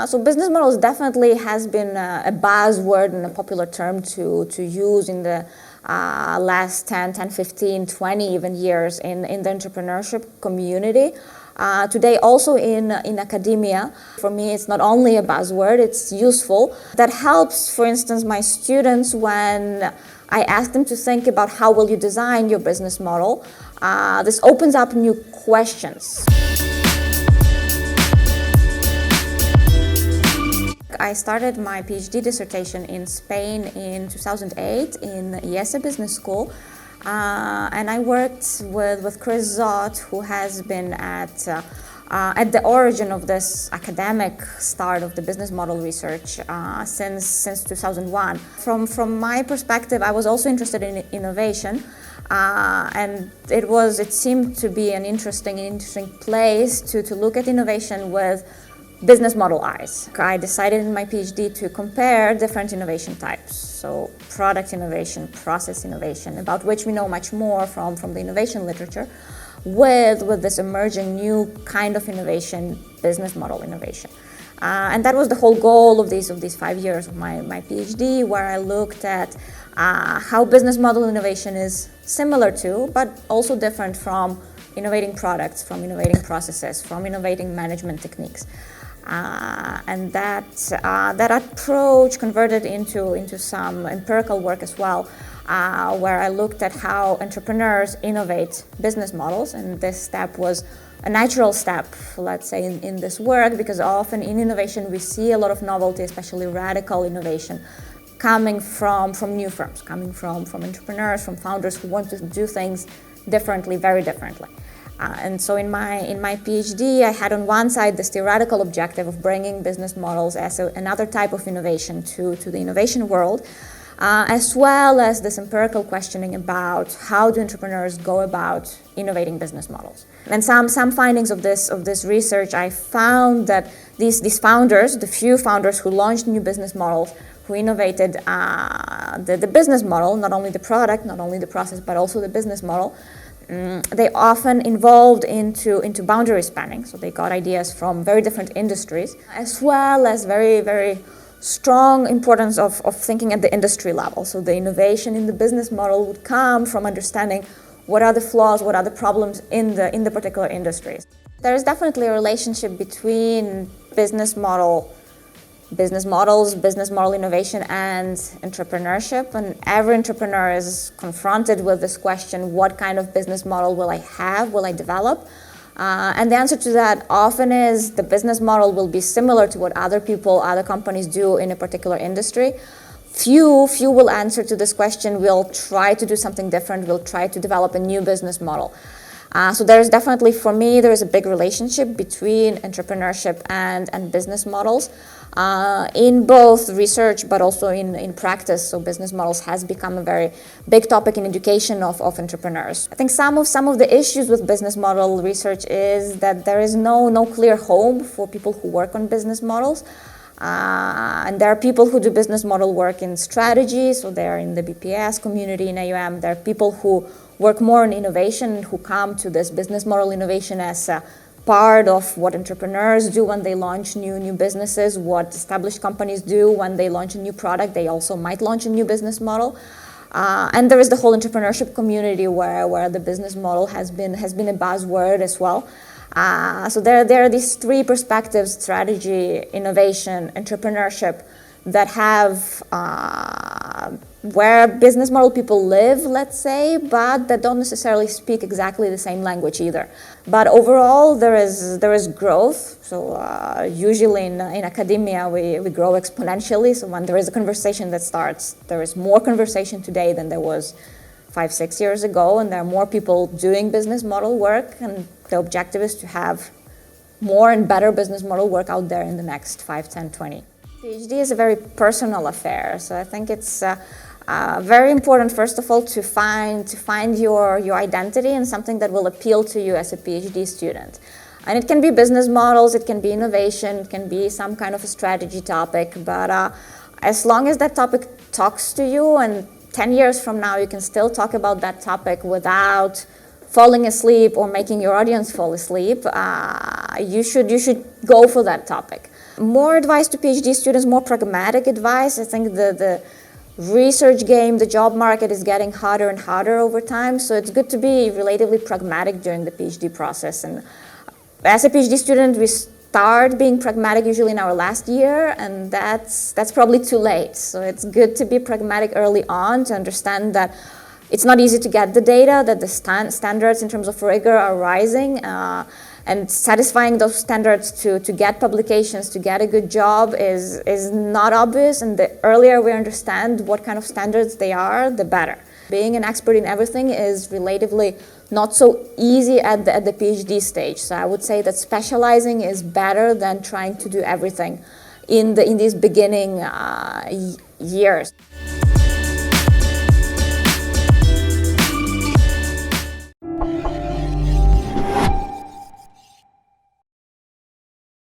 So business models definitely has been a buzzword and a popular term to use in the last 10, 15, 20 even years in the entrepreneurship community. Today also in academia. For me, it's not only a buzzword, it's useful. That helps, for instance, my students when I ask them to think about how will you design your business model. This opens up new questions. I started my PhD dissertation in Spain in 2008 in AOM Business School, and I worked with Chris Zott, who has been at the origin of this academic start of the business model research since 2001. From my perspective, I was also interested in innovation, and it seemed to be an interesting place to look at innovation with business model eyes. I decided in my PhD to compare different innovation types, so product innovation, process innovation, about which we know much more from the innovation literature, with this emerging new kind of innovation, business model innovation. And that was the whole goal of these 5 years of my PhD, where I looked at how business model innovation is similar to, but also different from innovating products, from innovating processes, from innovating management techniques. And that approach converted into some empirical work as well, where I looked at how entrepreneurs innovate business models, and this step was a natural step, let's say, in this work, because often in innovation we see a lot of novelty, especially radical innovation, coming from new firms, coming from entrepreneurs, from founders who want to do things differently, very differently. And so in my PhD, I had on one side this theoretical objective of bringing business models as another type of innovation to the innovation world, as well as this empirical questioning about how do entrepreneurs go about innovating business models. And some findings of this research, I found that these founders, the few founders who launched new business models, who innovated the business model, not only the product, not only the process, but also the business model, they often involved into boundary spanning, so they got ideas from very different industries, as well as very, very strong importance of thinking at the industry level. So the innovation in the business model would come from understanding what are the flaws, what are the problems in the particular industries. There is definitely a relationship between business models, business model innovation, and entrepreneurship. And every entrepreneur is confronted with this question: what kind of business model will I have, will I develop? And the answer to that often is the business model will be similar to what other companies do in a particular industry. Few will answer to this question, will try to do something different, will try to develop a new business model. So there is definitely, for me, there is a big relationship between entrepreneurship and business models in both research but also in practice. So business models has become a very big topic in education of entrepreneurs. I think some of the issues with business model research is that there is no clear home for people who work on business models. And there are people who do business model work in strategy, so they're in the BPS community in AOM. There are people who work more on innovation, who come to this business model innovation as a part of what entrepreneurs do when they launch new businesses, what established companies do when they launch a new product. They also might launch a new business model. And there is the whole entrepreneurship community where the business model has been a buzzword as well. So there are these three perspectives: strategy, innovation, entrepreneurship, that have where business model people live, let's say, but that don't necessarily speak exactly the same language either. But overall, there is growth. So usually in academia, we grow exponentially. So when there is a conversation that starts, there is more conversation today than there was 5-6 years ago, and there are more people doing business model work, and the objective is to have more and better business model work out there in the next 5, 10, 20. PhD is a very personal affair, so I think it's very important, first of all, to find your identity and something that will appeal to you as a PhD student. And it can be business models, it can be innovation, it can be some kind of a strategy topic, but as long as that topic talks to you, and 10 years from now you can still talk about that topic without falling asleep or making your audience fall asleep, you should go for that topic. More advice to PhD students, more pragmatic advice. I think the research game, the job market is getting harder and harder over time, so it's good to be relatively pragmatic during the PhD process. And as a PhD student, we start being pragmatic usually in our last year, and that's probably too late. So it's good to be pragmatic early on to understand that it's not easy to get the data, that the standards in terms of rigor are rising, and satisfying those standards to get publications, to get a good job is not obvious, and the earlier we understand what kind of standards they are, the better. Being an expert in everything is relatively not so easy at the PhD stage. So I would say that specializing is better than trying to do everything in these beginning years.